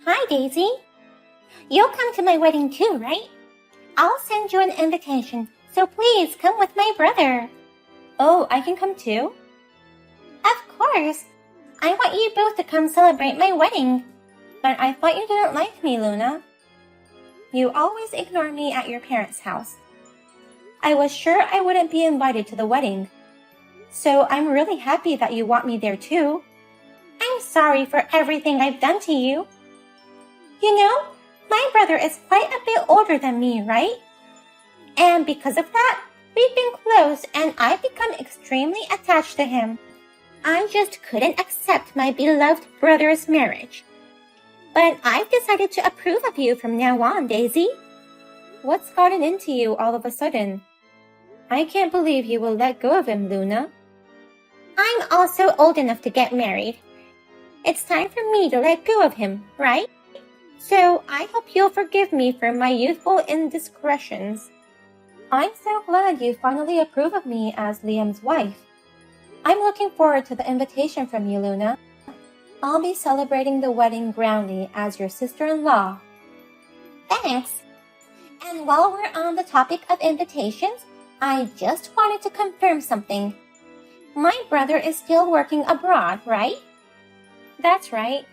Hi, Daisy. You'll come to my wedding too, right? I'll send you an invitation, so please come with my brother. Oh, I can come too? Of course. I want you both to come celebrate my wedding. But I thought you didn't like me, Luna. You always ignore me at your parents' house. I was sure I wouldn't be invited to the wedding. So I'm really happy that you want me there too. I'm sorry for everything I've done to you. You know, my brother is quite a bit older than me, right? And because of that, we've been close and I've become extremely attached to him. I just couldn't accept my beloved brother's marriage. But I've decided to approve of you from now on, Daisy. What's gotten into you all of a sudden? I can't believe you will let go of him, Luna. I'm also old enough to get married. It's time for me to let go of him, right? So I hope you'll forgive me for my youthful indiscretions. I'm so glad you finally approve of me as Liam's wife. I'm looking forward to the invitation from you, Luna. I'll be celebrating the wedding grandly as your sister-in-law. Thanks. And while we're on the topic of invitations, I just wanted to confirm something. My brother is still working abroad, right? That's right.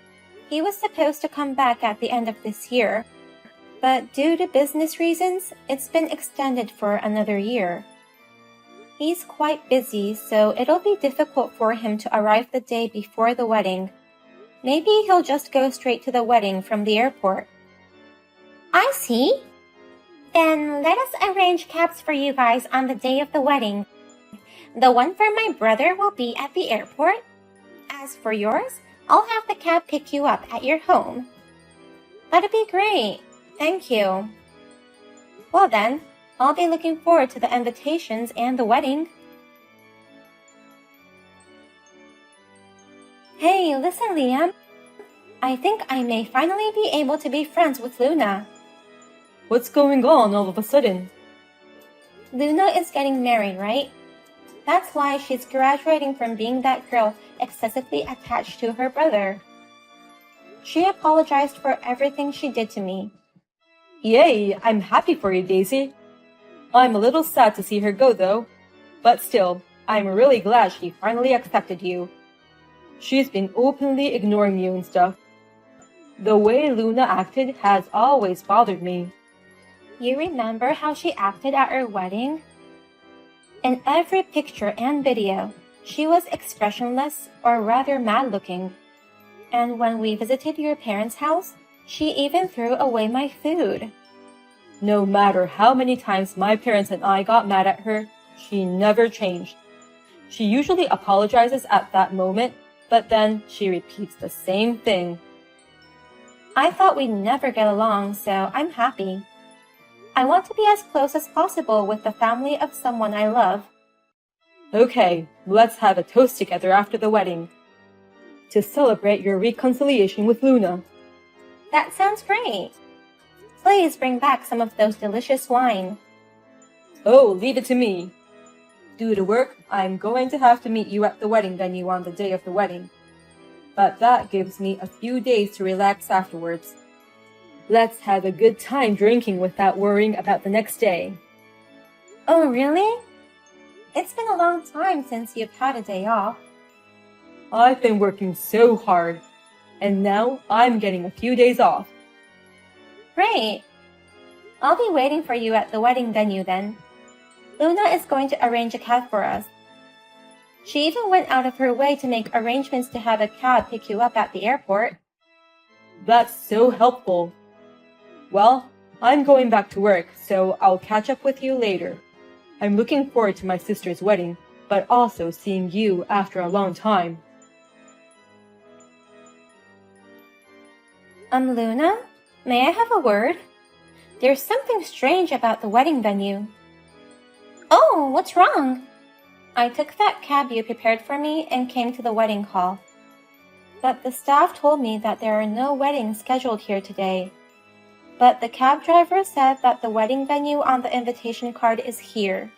He was supposed to come back at the end of this year, but due to business reasons, it's been extended for another year. He's quite busy, so it'll be difficult for him to arrive the day before the wedding. Maybe he'll just go straight to the wedding from the airport. I see. Then let us arrange cabs for you guys on the day of the wedding. The one for my brother will be at the airport. As for yours, I'll have the cab pick you up at your home. That'd be great. Thank you. Well then, I'll be looking forward to the invitations and the wedding. Hey, listen, Liam. I think I may finally be able to be friends with Luna. What's going on all of a sudden? Luna is getting married, right? That's why she's graduating from being that girl excessively attached to her brother. She apologized for everything she did to me. Yay, I'm happy for you, Daisy. I'm a little sad to see her go though, but still, I'm really glad she finally accepted you. She's been openly ignoring you and stuff. The way Luna acted has always bothered me. You remember how she acted at our wedding? In every picture and video, she was expressionless or rather mad-looking. And when we visited your parents' house, she even threw away my food. No matter how many times my parents and I got mad at her, she never changed. She usually apologizes at that moment, but then she repeats the same thing. I thought we'd never get along, so I'm happy. I want to be as close as possible with the family of someone I love. Okay, let's have a toast together after the wedding. To celebrate your reconciliation with Luna. That sounds great. Please bring back some of those delicious wine. Oh, leave it to me. Due to work, I'm going to have to meet you at the wedding venue on the day of the wedding. But that gives me a few days to relax afterwards. Let's have a good time drinking without worrying about the next day. Oh, really? It's been a long time since you've had a day off. I've been working so hard, and now I'm getting a few days off. Great. I'll be waiting for you at the wedding venue then. Luna is going to arrange a cab for us. She even went out of her way to make arrangements to have a cab pick you up at the airport. That's so helpful. Well, I'm going back to work, so I'll catch up with you later. I'm looking forward to my sister's wedding, but also seeing you after a long time. Luna, may I have a word? There's something strange about the wedding venue. Oh, what's wrong? I took that cab you prepared for me and came to the wedding hall. But the staff told me that there are no weddings scheduled here today. But the cab driver said that the wedding venue on the invitation card is here.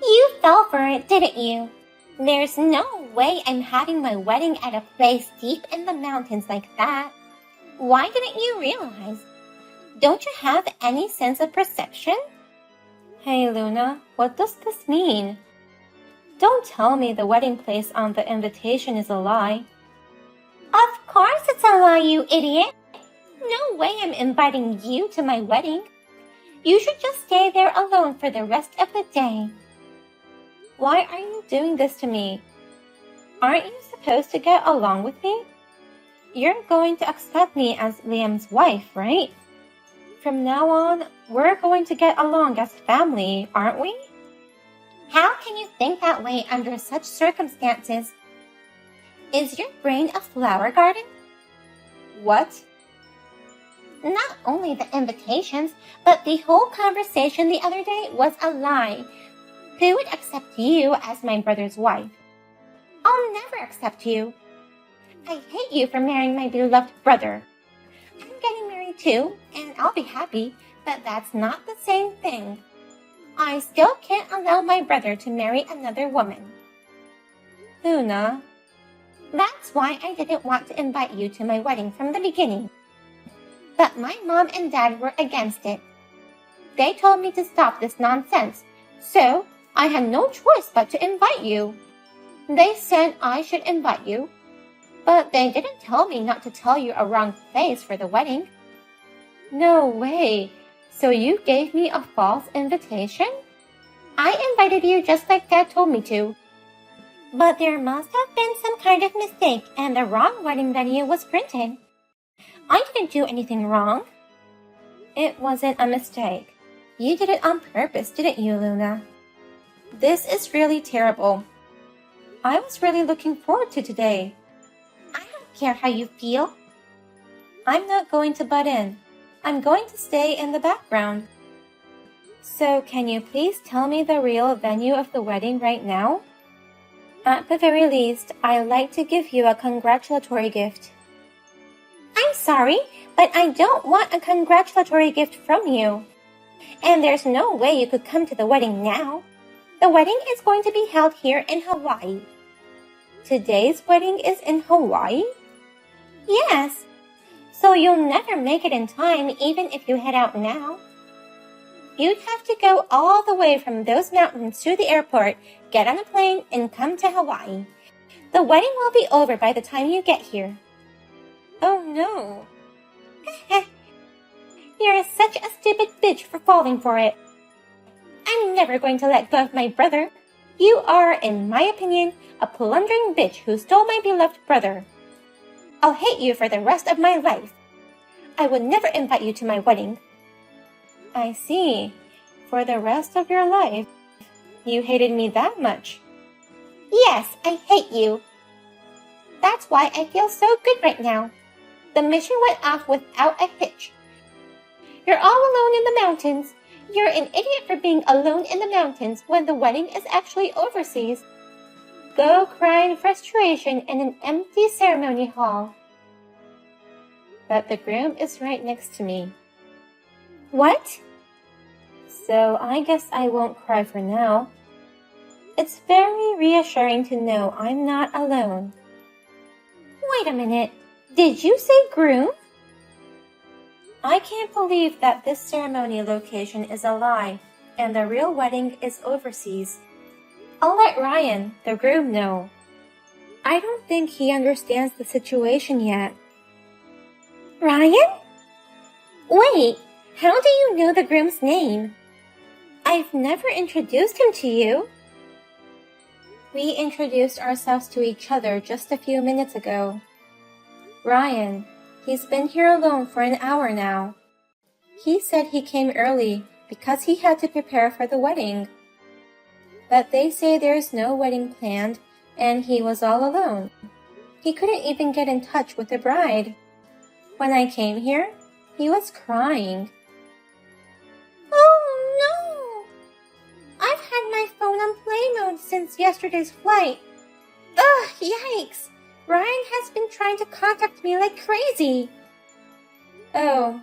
You fell for it, didn't you? There's no way I'm having my wedding at a place deep in the mountains like that. Why didn't you realize? Don't you have any sense of perception? Hey, Luna, what does this mean? Don't tell me the wedding place on the invitation is a lie. Of course it's a lie, you idiot. No way I'm inviting you to my wedding. You should just stay there alone for the rest of the day. Why are you doing this to me? Aren't you supposed to get along with me? You're going to accept me as Liam's wife, right? From now on, we're going to get along as family, aren't we? How can you think that way under such circumstances? Is your brain a flower garden? What? Not only the invitations, but the whole conversation the other day was a lie. Who would accept you as my brother's wife? I'll never accept you. I hate you for marrying my beloved brother. I'm getting married too, and I'll be happy, but that's not the same thing. I still can't allow my brother to marry another woman. Luna. That's why I didn't want to invite you to my wedding from the beginning. But my mom and dad were against it. They told me to stop this nonsense, so I had no choice but to invite you. They said I should invite you, but they didn't tell me not to tell you a wrong place for the wedding. No way. So you gave me a false invitation? I invited you just like Dad told me to. But there must have been some kind of mistake and the wrong wedding venue was printed. I didn't do anything wrong. It wasn't a mistake. You did it on purpose, didn't you, Luna? This is really terrible. I was really looking forward to today. I don't care how you feel. I'm not going to butt in. I'm going to stay in the background. So can you please tell me the real venue of the wedding right now? At the very least, I'd like to give you a congratulatory gift. I'm sorry, but I don't want a congratulatory gift from you. And there's no way you could come to the wedding now. The wedding is going to be held here in Hawaii. Today's wedding is in Hawaii? Yes. So you'll never make it in time even if you head out now. You'd have to go all the way from those mountains to the airport, get on a plane, and come to Hawaii. The wedding will be over by the time you get here. Oh no. You're such a stupid bitch for falling for it. I'm never going to let go of my brother. You are, in my opinion, a plundering bitch who stole my beloved brother. I'll hate you for the rest of my life. I would never invite you to my wedding. I see. For the rest of your life, you hated me that much. Yes, I hate you. That's why I feel so good right now. The mission went off without a hitch. You're all alone in the mountains. You're an idiot for being alone in the mountains when the wedding is actually overseas. Go cry in frustration in an empty ceremony hall. But the groom is right next to me. What? So I guess I won't cry for now. It's very reassuring to know I'm not alone. Wait a minute. Did you say groom? I can't believe that this ceremony location is a lie and the real wedding is overseas. I'll let Ryan, the groom, know. I don't think he understands the situation yet. Ryan? Wait, how do you know the groom's name? I've never introduced him to you. We introduced ourselves to each other just a few minutes ago. Ryan, he's been here alone for an hour now. He said he came early because he had to prepare for the wedding. But they say there's no wedding planned and he was all alone. He couldn't even get in touch with the bride. When I came here, he was crying. Oh no! I've had my phone on play mode since yesterday's flight. Ugh, yikes! Ryan has been trying to contact me like crazy. Oh,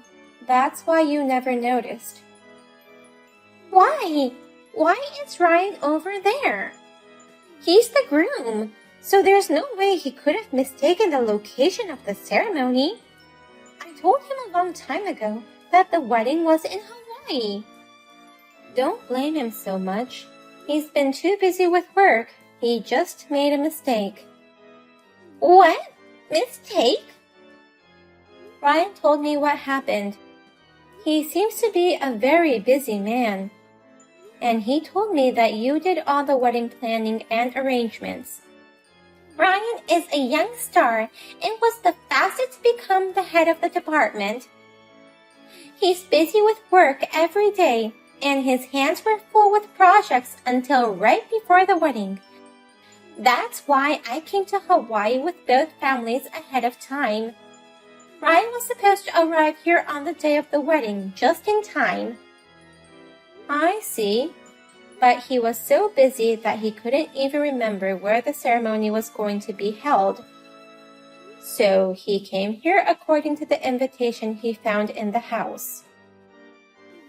that's why you never noticed. Why? Why is Ryan over there? He's the groom, So there's no way he could have mistaken the location of the ceremony. I told him a long time ago that the wedding was in Hawaii. Don't blame him so much. He's been too busy with work. He just made a mistake. What? Mistake? Ryan told me what happened. He seems to be a very busy man. And he told me that you did all the wedding planning and arrangements. Ryan is a young star and was the fastest to become the head of the department. He's busy with work every day, and his hands were full with projects until right before the wedding. That's why I came to Hawaii with both families ahead of time. Ryan was supposed to arrive here on the day of the wedding, just in time. I see. But he was so busy that he couldn't even remember where the ceremony was going to be held. So he came here according to the invitation he found in the house.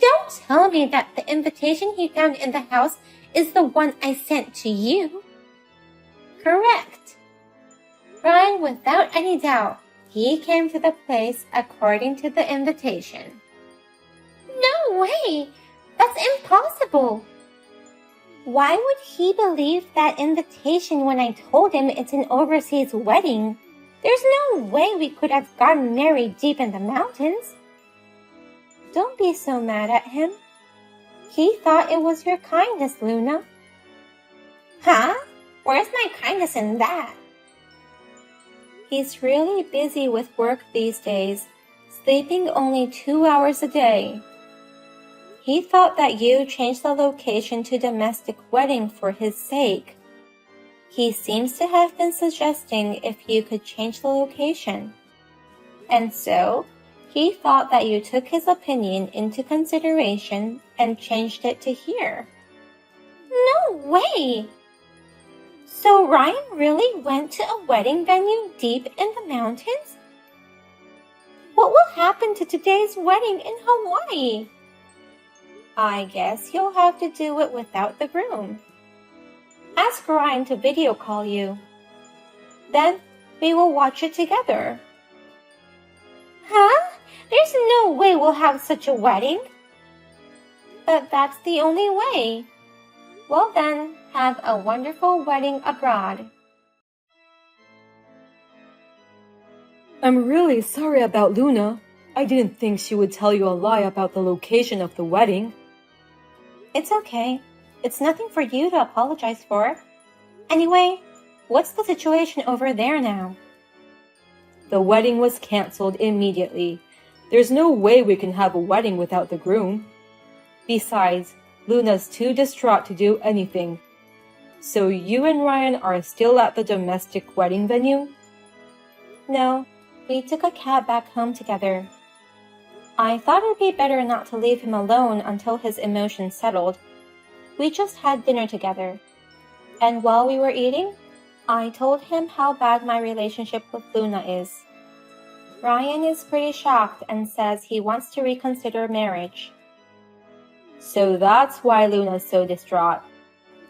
Don't tell me that the invitation he found in the house is the one I sent to you. Correct. Ryan, without any doubt, he came to the place according to the invitation. No way! That's impossible! Why would he believe that invitation when I told him it's an overseas wedding? There's no way we could have gotten married deep in the mountains. Don't be so mad at him. He thought it was your kindness, Luna. Huh? Where's my kindness in that? He's really busy with work these days, sleeping only 2 hours a day. He thought that you changed the location to domestic wedding for his sake. He seems to have been suggesting if you could change the location. And so, he thought that you took his opinion into consideration and changed it to here. No way! So Ryan really went to a wedding venue deep in the mountains? What will happen to today's wedding in Hawaii? I guess you'll have to do it without the groom. Ask Ryan to video call you. Then we will watch it together. Huh? There's no way we'll have such a wedding. But that's the only way. Well then, have a wonderful wedding abroad. I'm really sorry about Luna. I didn't think she would tell you a lie about the location of the wedding. It's okay. It's nothing for you to apologize for. Anyway, what's the situation over there now? The wedding was canceled immediately. There's no way we can have a wedding without the groom. Besides, Luna's too distraught to do anything. So you and Ryan are still at the domestic wedding venue? No, we took a cab back home together. I thought it'd be better not to leave him alone until his emotions settled. We just had dinner together. And while we were eating, I told him how bad my relationship with Luna is. Ryan is pretty shocked and says he wants to reconsider marriage. So that's why Luna's so distraught.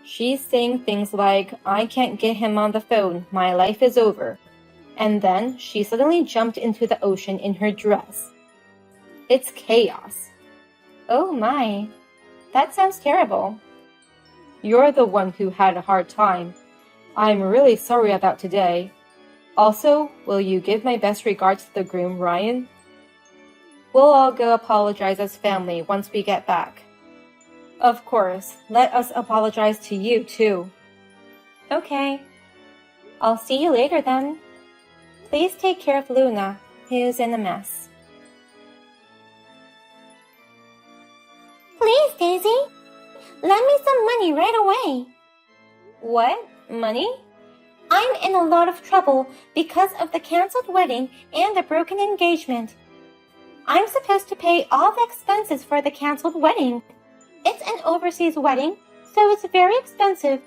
She's saying things like, I can't get him on the phone, my life is over. And then she suddenly jumped into the ocean in her dress. It's chaos. Oh my, that sounds terrible. You're the one who had a hard time. I'm really sorry about today. Also, will you give my best regards to the groom, Ryan? We'll all go apologize as family once we get back. Of course, let us apologize to you too. Okay. I'll see you later then. Please take care of Luna, who's in a mess. Please, Daisy. Lend me some money right away. What? Money? I'm in a lot of trouble because of the canceled wedding and the broken engagement. I'm supposed to pay all the expenses for the canceled wedding. It's an overseas wedding, so it's very expensive.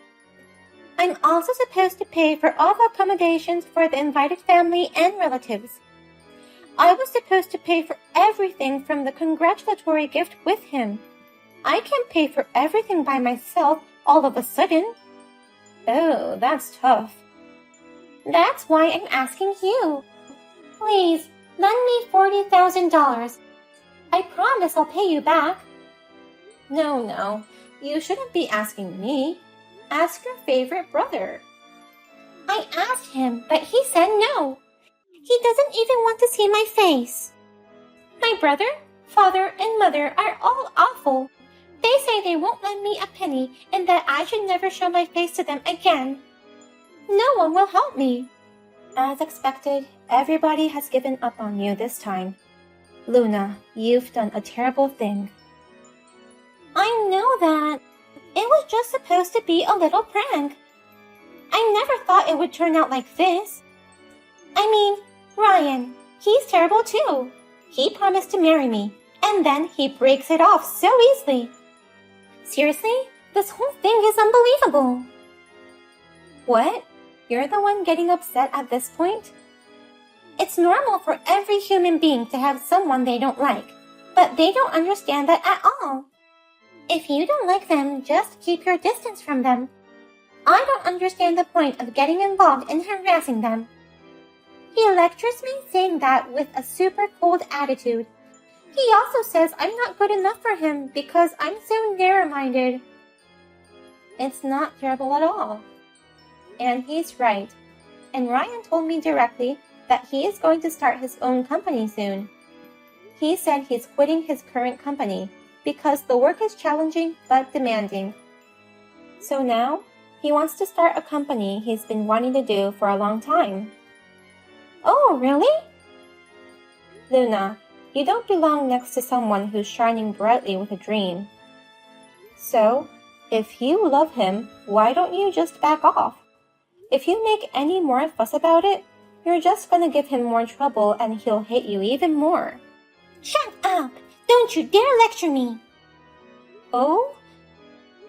I'm also supposed to pay for all the accommodations for the invited family and relatives. I was supposed to pay for everything from the congratulatory gift with him. I can't pay for everything by myself all of a sudden. Oh, that's tough. That's why I'm asking you. Please, lend me $40,000. I promise I'll pay you back. No, you shouldn't be asking me. Ask your favorite brother. I asked him, but he said no. He doesn't even want to see my face. My brother, father, and mother are all awful. They say they won't lend me a penny and that I should never show my face to them again. No one will help me. As expected, everybody has given up on you this time. Luna, you've done a terrible thing. I know that. It was just supposed to be a little prank. I never thought it would turn out like this. I mean, Ryan, he's terrible too. He promised to marry me, and then he breaks it off so easily. Seriously, this whole thing is unbelievable. What? You're the one getting upset at this point? It's normal for every human being to have someone they don't like, but they don't understand that at all. If you don't like them, just keep your distance from them. I don't understand the point of getting involved in harassing them. He lectures me saying that with a super cold attitude. He also says I'm not good enough for him because I'm so narrow-minded. It's not terrible at all. And he's right. And Ryan told me directly that he is going to start his own company soon. He said he's quitting his current company because the work is challenging but demanding. So now, he wants to start a company he's been wanting to do for a long time. Oh, really? Luna, you don't belong next to someone who's shining brightly with a dream. So, if you love him, why don't you just back off? If you make any more fuss about it, you're just gonna give him more trouble and he'll hate you even more. Shut up! Don't you dare lecture me! Oh?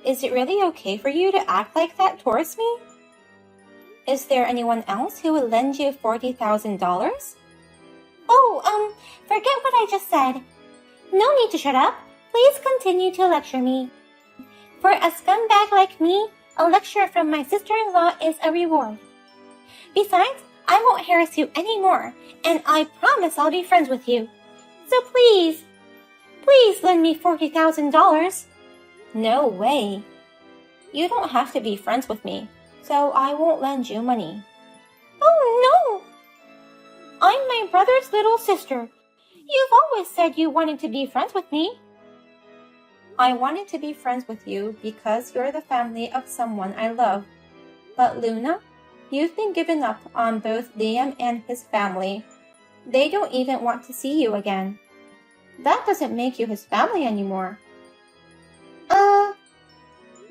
Is it really okay for you to act like that towards me? Is there anyone else who would lend you $40,000? Oh, forget what I just said. No need to shut up. Please continue to lecture me. For a scumbag like me, a lecture from my sister-in-law is a reward. Besides, I won't harass you anymore, and I promise I'll be friends with you. So please lend me $40,000. No way. You don't have to be friends with me, so I won't lend you money. Oh no! I'm my brother's little sister. You've always said you wanted to be friends with me. I wanted to be friends with you because you're the family of someone I love. But Luna, you've been given up on both Liam and his family. They don't even want to see you again. That doesn't make you his family anymore.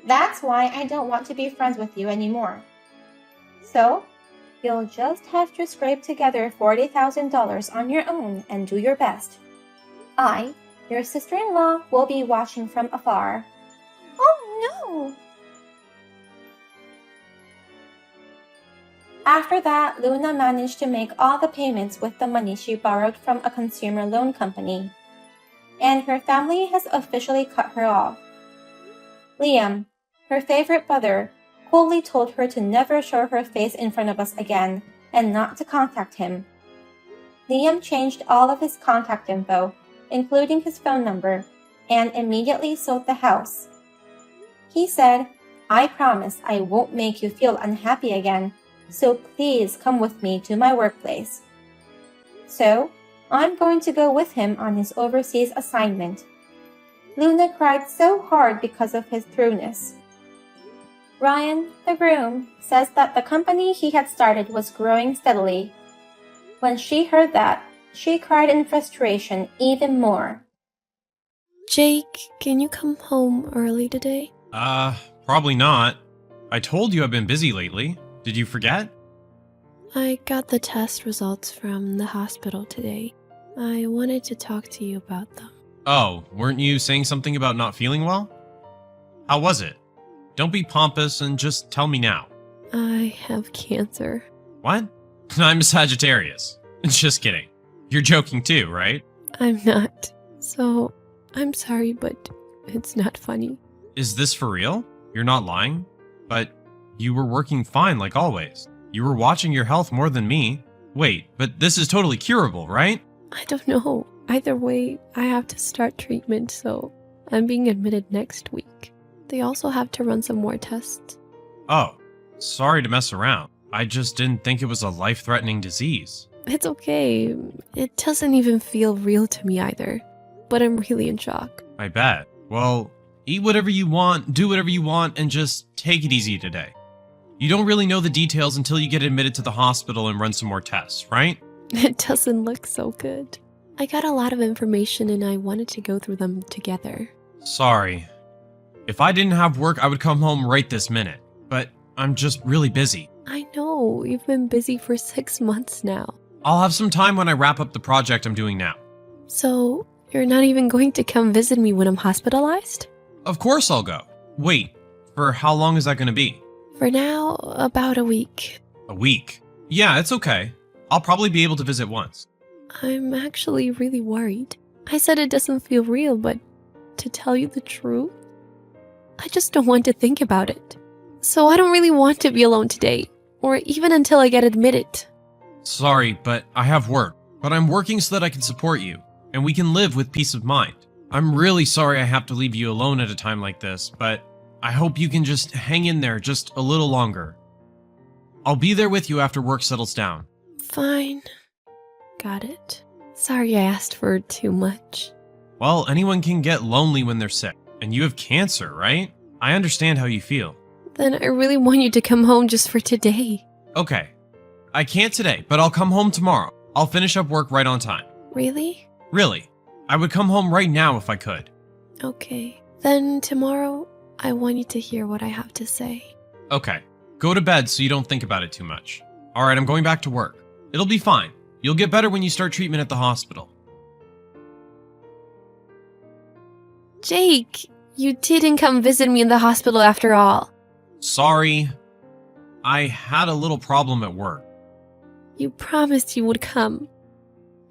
That's why I don't want to be friends with you anymore. So, you'll just have to scrape together $40,000 on your own and do your best. I, your sister-in-law, will be watching from afar. Oh no! After that, Luna managed to make all the payments with the money she borrowed from a consumer loan company. And her family has officially cut her off. Liam, her favorite brother, coolly told her to never show her face in front of us again and not to contact him. Liam changed all of his contact info, including his phone number, and immediately sold the house. He said, "I promise I won't make you feel unhappy again, so please come with me to my workplace." So, I'm going to go with him on his overseas assignment. Luna cried so hard because of his thoroughness. Ryan, the groom, says that the company he had started was growing steadily. When she heard that, she cried in frustration even more. Jake, can you come home early today? Probably not. I told you I've been busy lately. Did you forget? I got the test results from the hospital today. I wanted to talk to you about them. Oh, weren't you saying something about not feeling well? How was it? Don't be pompous and just tell me now. I have cancer. What? I'm a Sagittarius. Just kidding. You're joking too, right? I'm not. So, I'm sorry, but it's not funny. Is this for real? You're not lying? But you were working fine like always. You were watching your health more than me. Wait, but this is totally curable, right? I don't know. Either way, I have to start treatment, so I'm being admitted next week. They also have to run some more tests. Oh, sorry to mess around. I just didn't think it was a life-threatening disease. It's okay. It doesn't even feel real to me either. But I'm really in shock. I bet. Well, eat whatever you want, do whatever you want, and just take it easy today. You don't really know the details until you get admitted to the hospital and run some more tests, right? It doesn't look so good. I got a lot of information and I wanted to go through them together. Sorry. If I didn't have work, I would come home right this minute. But I'm just really busy. I know, you've been busy for 6 months now. I'll have some time when I wrap up the project I'm doing now. So, you're not even going to come visit me when I'm hospitalized? Of course I'll go. Wait, for how long is that going to be? For now, about a week. A week? Yeah, it's okay. I'll probably be able to visit once. I'm actually really worried. I said it doesn't feel real, but to tell you the truth, I just don't want to think about it. So I don't really want to be alone today, or even until I get admitted. Sorry, but I have work. But I'm working so that I can support you, and we can live with peace of mind. I'm really sorry I have to leave you alone at a time like this, but I hope you can just hang in there just a little longer. I'll be there with you after work settles down. Fine. Got it. Sorry I asked for too much. Well, anyone can get lonely when they're sick, and you have cancer, right? I understand how you feel. Then I really want you to come home just for today. Okay. I can't today, but I'll come home tomorrow. I'll finish up work right on time. Really? Really. I would come home right now if I could. Okay. Then tomorrow, I want you to hear what I have to say. Okay. Go to bed so you don't think about it too much. Alright, I'm going back to work. It'll be fine. You'll get better when you start treatment at the hospital. Jake, you didn't come visit me in the hospital after all. Sorry. I had a little problem at work. You promised you would come.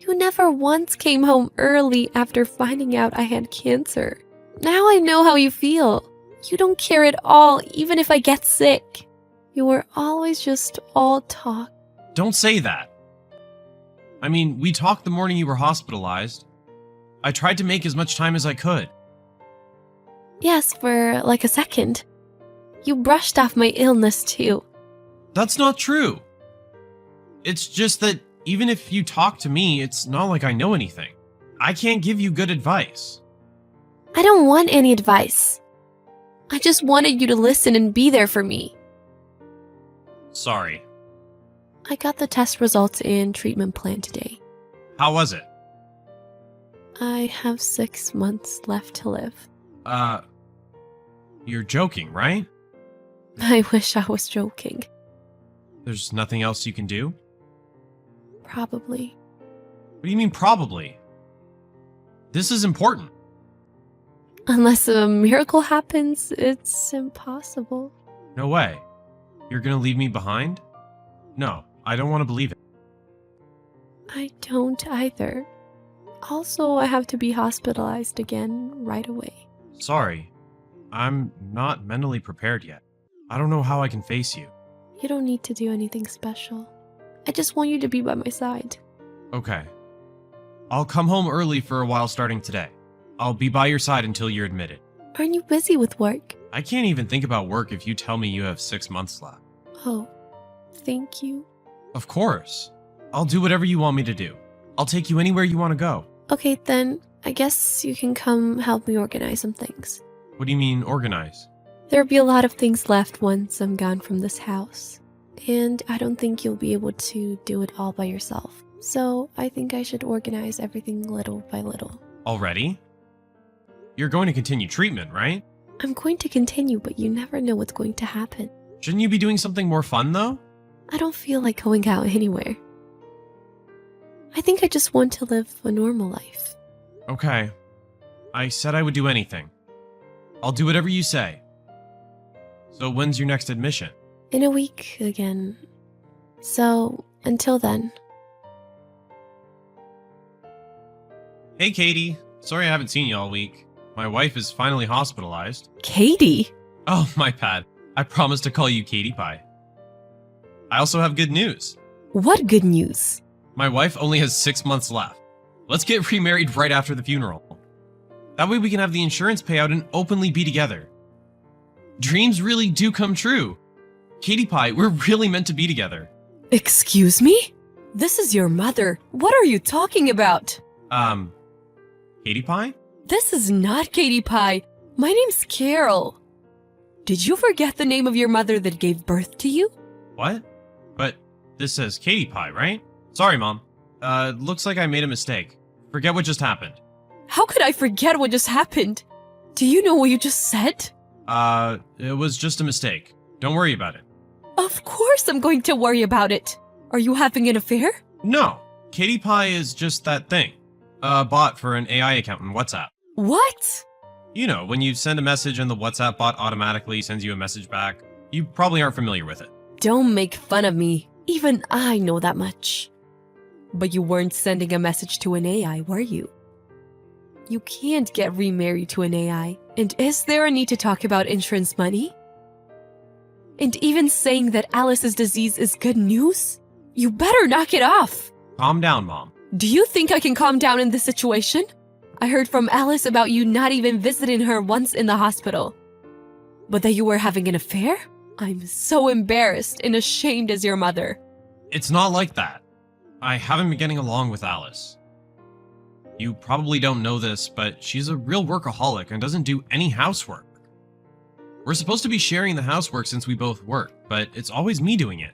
You never once came home early after finding out I had cancer. Now I know how you feel. You don't care at all, even if I get sick. You were always just all talk. Don't say that. I mean, we talked the morning you were hospitalized. I tried to make as much time as I could. Yes, for like a second. You brushed off my illness too. That's not true. It's just that even if you talk to me, it's not like I know anything. I can't give you good advice. I don't want any advice. I just wanted you to listen and be there for me. Sorry. I got the test results and treatment plan today. How was it? I have 6 months left to live. You're joking, right? I wish I was joking. There's nothing else you can do? Probably. What do you mean, probably? This is important. Unless a miracle happens, it's impossible. No way. You're gonna leave me behind? No, I don't want to believe it. I don't either. Also, I have to be hospitalized again right away. Sorry. I'm not mentally prepared yet. I don't know how I can face you. You don't need to do anything special. I just want you to be by my side. Okay. I'll come home early for a while starting today. I'll be by your side until you're admitted. Aren't you busy with work? I can't even think about work if you tell me you have 6 months left. Oh, thank you. Of course. I'll do whatever you want me to do. I'll take you anywhere you want to go. Okay, then I guess you can come help me organize some things. What do you mean, organize? There'll be a lot of things left once I'm gone from this house. And I don't think you'll be able to do it all by yourself. So I think I should organize everything little by little. Already? You're going to continue treatment, right? I'm going to continue, but you never know what's going to happen. Shouldn't you be doing something more fun, though? I don't feel like going out anywhere. I think I just want to live a normal life. Okay. I said I would do anything. I'll do whatever you say. So when's your next admission? In a week again. So, until then. Hey, Katie. Sorry I haven't seen you all week. My wife is finally hospitalized. Katie? Oh, my bad. I promised to call you Katie Pie. I also have good news. What good news? My wife only has 6 months left. Let's get remarried right after the funeral. That way we can have the insurance payout and openly be together. Dreams really do come true. Katie Pie, we're really meant to be together. Excuse me? This is your mother. What are you talking about? Katie Pie? This is not Katie Pie. My name's Carol. Did you forget the name of your mother that gave birth to you? What? But this says Katie Pie, right? Sorry, Mom. Looks like I made a mistake. Forget what just happened. How could I forget what just happened? Do you know what you just said? It was just a mistake. Don't worry about it. Of course I'm going to worry about it. Are you having an affair? No, Katie Pie is just that thing. A bot for an AI account in WhatsApp. What? You know, when you send a message and the WhatsApp bot automatically sends you a message back. You probably aren't familiar with it. Don't make fun of me. Even I know that much. But you weren't sending a message to an AI, were you? You can't get remarried to an AI. And is there a need to talk about insurance money? And even saying that Alice's disease is good news? You better knock it off! Calm down, Mom. Do you think I can calm down in this situation? I heard from Alice about you not even visiting her once in the hospital. But that you were having an affair? I'm so embarrassed and ashamed as your mother. It's not like that. I haven't been getting along with Alice. You probably don't know this, but she's a real workaholic and doesn't do any housework. We're supposed to be sharing the housework since we both work, but it's always me doing it.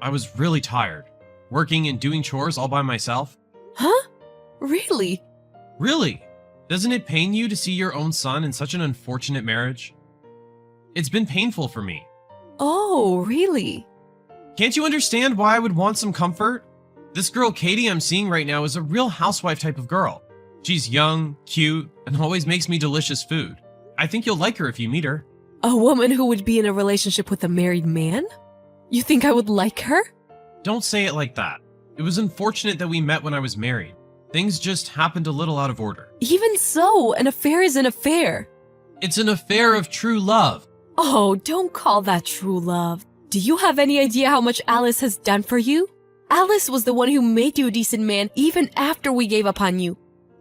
I was really tired, working and doing chores all by myself. Huh? Really? Really? Doesn't it pain you to see your own son in such an unfortunate marriage? It's been painful for me. Oh, really? Can't you understand why I would want some comfort? This girl Katie I'm seeing right now is a real housewife type of girl. She's young, cute, and always makes me delicious food. I think you'll like her if you meet her. A woman who would be in a relationship with a married man? You think I would like her? Don't say it like that. It was unfortunate that we met when I was married. Things just happened a little out of order. Even so, an affair is an affair. It's an affair of true love. Oh, don't call that true love. Do you have any idea how much Alice has done for you? Alice was the one who made you a decent man even after we gave up on you.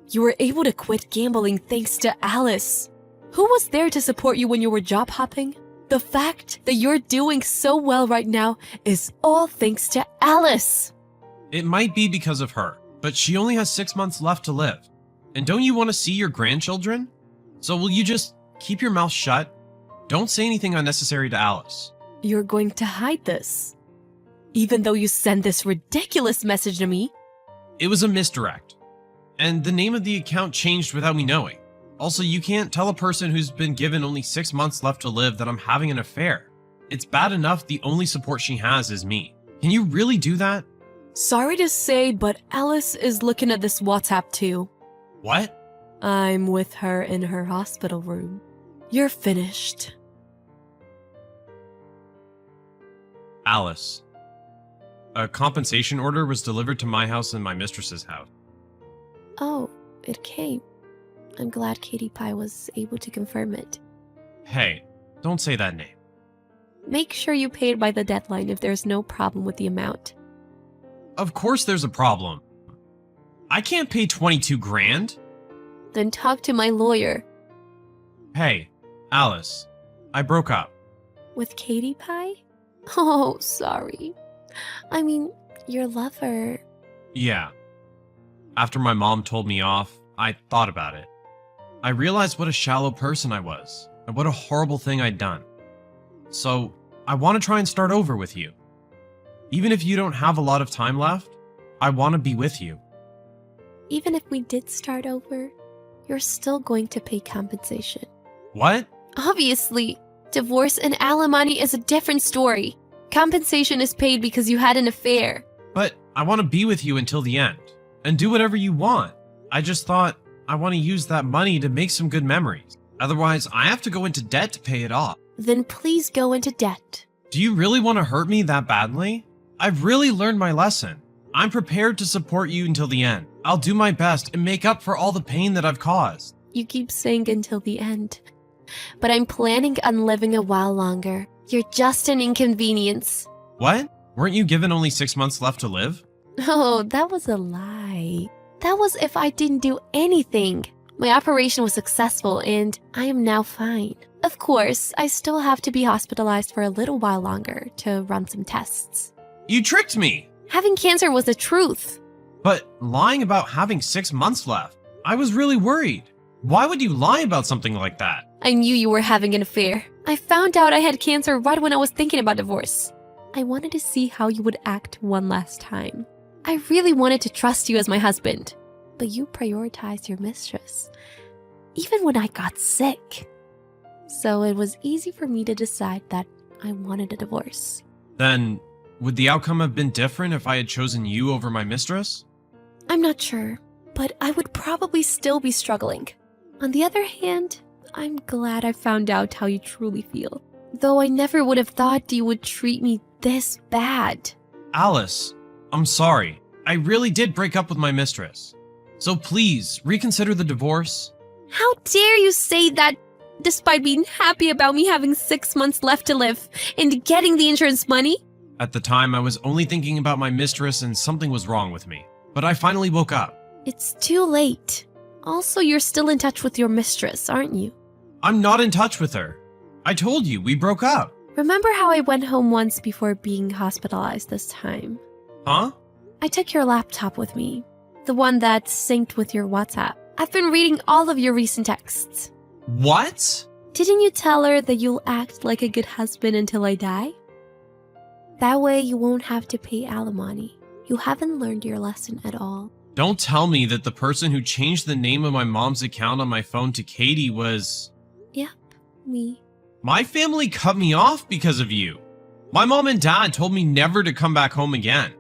You were able to quit gambling thanks to Alice. Who was there to support you when you were job hopping? The fact that you're doing so well right now is all thanks to Alice. It might be because of her, but she only has 6 months left to live. And don't you want to see your grandchildren? So will you just keep your mouth shut? Don't say anything unnecessary to Alice. You're going to hide this. Even though you sent this ridiculous message to me. It was a misdirect. And the name of the account changed without me knowing. Also, you can't tell a person who's been given only 6 months left to live that I'm having an affair. It's bad enough the only support she has is me. Can you really do that? Sorry to say, but Alice is looking at this WhatsApp too. What? I'm with her in her hospital room. You're finished. Alice. A compensation order was delivered to my house and my mistress's house. Oh, it came. I'm glad Katie Pie was able to confirm it. Hey, don't say that name. Make sure you pay it by the deadline if there's no problem with the amount. Of course there's a problem. I can't pay 22 grand. Then talk to my lawyer. Hey, Alice. I broke up. With Katie Pie? Oh, sorry. I mean, your lover. Yeah. After my mom told me off, I thought about it. I realized what a shallow person I was, and what a horrible thing I'd done. So, I want to try and start over with you. Even if you don't have a lot of time left, I want to be with you. Even if we did start over, you're still going to pay compensation. What? Obviously, divorce and alimony is a different story. Compensation is paid because you had an affair. But I want to be with you until the end, and do whatever you want. I just thought I want to use that money to make some good memories. Otherwise, I have to go into debt to pay it off. Then please go into debt. Do you really want to hurt me that badly? I've really learned my lesson. I'm prepared to support you until the end. I'll do my best and make up for all the pain that I've caused. You keep saying until the end. But I'm planning on living a while longer. You're just an inconvenience. What? Weren't you given only 6 months left to live? Oh, that was a lie. That was if I didn't do anything. My operation was successful and I am now fine. Of course, I still have to be hospitalized for a little while longer to run some tests. You tricked me! Having cancer was the truth. But lying about having 6 months left, I was really worried. Why would you lie about something like that? I knew you were having an affair. I found out I had cancer right when I was thinking about divorce. I wanted to see how you would act one last time. I really wanted to trust you as my husband, but you prioritized your mistress, even when I got sick. So it was easy for me to decide that I wanted a divorce. Then, would the outcome have been different if I had chosen you over my mistress? I'm not sure, but I would probably still be struggling. On the other hand, I'm glad I found out how you truly feel, though I never would have thought you would treat me this bad. Alice, I'm sorry. I really did break up with my mistress. So please, reconsider the divorce. How dare you say that despite being happy about me having 6 months left to live and getting the insurance money? At the time, I was only thinking about my mistress and something was wrong with me. But I finally woke up. It's too late. Also, you're still in touch with your mistress, aren't you? I'm not in touch with her. I told you, we broke up. Remember how I went home once before being hospitalized this time? Huh? I took your laptop with me, the one that synced with your WhatsApp. I've been reading all of your recent texts. What? Didn't you tell her that you'll act like a good husband until I die? That way you won't have to pay alimony. You haven't learned your lesson at all. Don't tell me that the person who changed the name of my mom's account on my phone to Katie was... Yep, me. My family cut me off because of you. My mom and dad told me never to come back home again.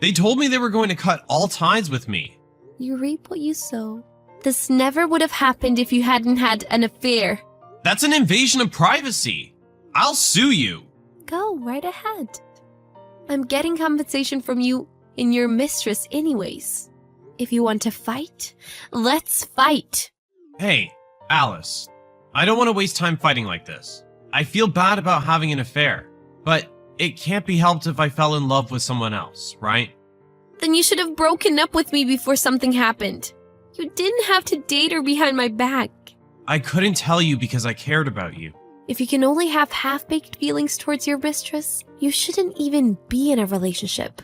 They told me they were going to cut all ties with me. You reap what you sow. This never would have happened if you hadn't had an affair. That's an invasion of privacy. I'll sue you. Go right ahead. I'm getting compensation from you and your mistress anyways. If you want to fight, let's fight. Hey, Alice. I don't want to waste time fighting like this. I feel bad about having an affair, but it can't be helped if I fell in love with someone else, right? Then you should have broken up with me before something happened. You didn't have to date her behind my back. I couldn't tell you because I cared about you. If you can only have half-baked feelings towards your mistress, you shouldn't even be in a relationship.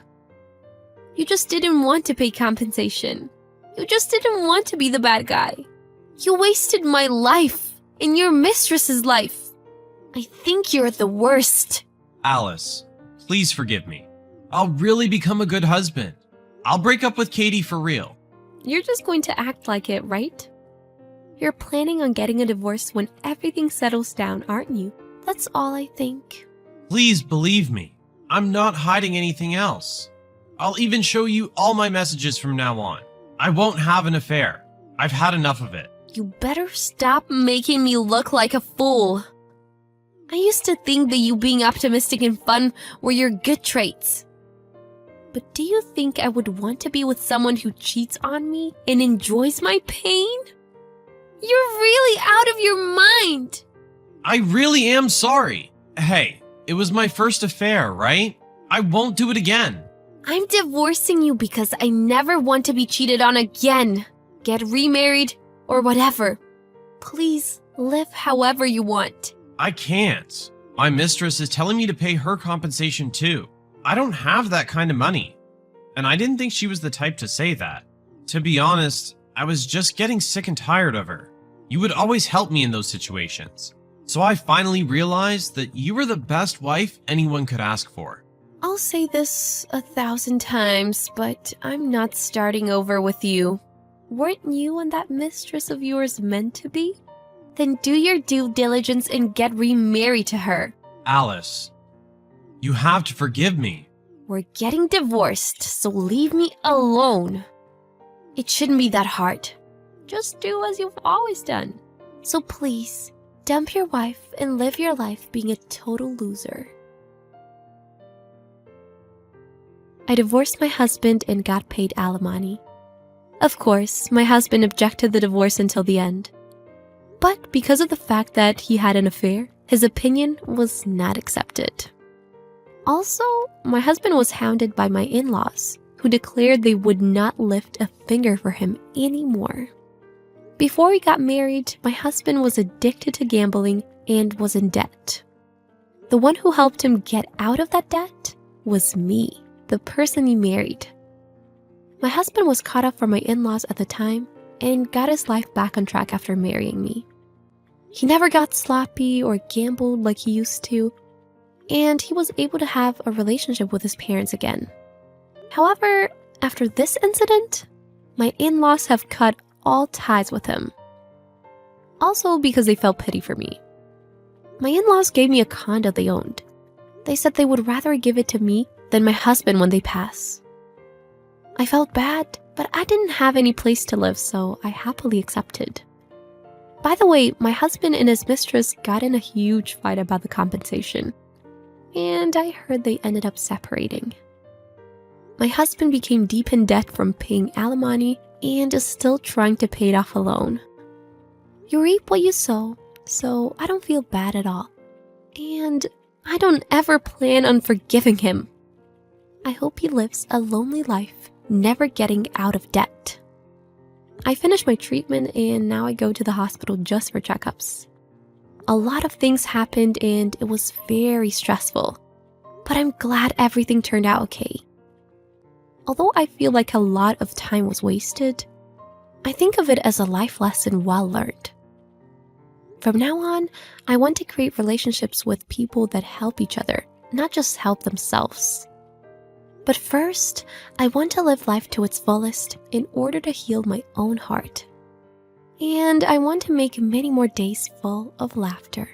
You just didn't want to pay compensation. You just didn't want to be the bad guy. You wasted my life and your mistress's life. I think you're the worst. Alice, please forgive me. I'll really become a good husband. I'll break up with Katie for real. You're just going to act like it, right? You're planning on getting a divorce when everything settles down, aren't you? That's all I think. Please believe me. I'm not hiding anything else. I'll even show you all my messages from now on. I won't have an affair. I've had enough of it. You better stop making me look like a fool. I used to think that you being optimistic and fun were your good traits. But do you think I would want to be with someone who cheats on me and enjoys my pain? You're really out of your mind. I really am sorry. Hey, it was my first affair, right? I won't do it again. I'm divorcing you because I never want to be cheated on again. Get remarried or whatever. Please live however you want. I can't. My mistress is telling me to pay her compensation too. I don't have that kind of money. And I didn't think she was the type to say that. To be honest, I was just getting sick and tired of her. You would always help me in those situations. So I finally realized that you were the best wife anyone could ask for. I'll say this 1,000 times, but I'm not starting over with you. Weren't you and that mistress of yours meant to be? Then do your due diligence and get remarried to her. Alice, you have to forgive me. We're getting divorced, so leave me alone. It shouldn't be that hard. Just do as you've always done. So please, dump your wife and live your life being a total loser. I divorced my husband and got paid alimony. Of course, my husband objected the divorce until the end. But because of the fact that he had an affair, his opinion was not accepted. Also, my husband was hounded by my in-laws, who declared they would not lift a finger for him anymore. Before we got married, my husband was addicted to gambling and was in debt. The one who helped him get out of that debt was me, the person he married. My husband was caught up from my in-laws at the time and got his life back on track after marrying me. He never got sloppy or gambled like he used to, and he was able to have a relationship with his parents again. However, after this incident, my in-laws have cut all ties with him. Also because they felt pity for me. My in-laws gave me a condo they owned. They said they would rather give it to me than my husband when they pass. I felt bad, but I didn't have any place to live, so I happily accepted. By the way, my husband and his mistress got in a huge fight about the compensation, and I heard they ended up separating. My husband became deep in debt from paying alimony and is still trying to pay it off alone. You reap what you sow, so I don't feel bad at all. And I don't ever plan on forgiving him. I hope he lives a lonely life, never getting out of debt. I finished my treatment and now I go to the hospital just for checkups. A lot of things happened and it was very stressful, but I'm glad everything turned out okay. Although I feel like a lot of time was wasted, I think of it as a life lesson well learned. From now on, I want to create relationships with people that help each other, not just help themselves. But first, I want to live life to its fullest in order to heal my own heart. And I want to make many more days full of laughter.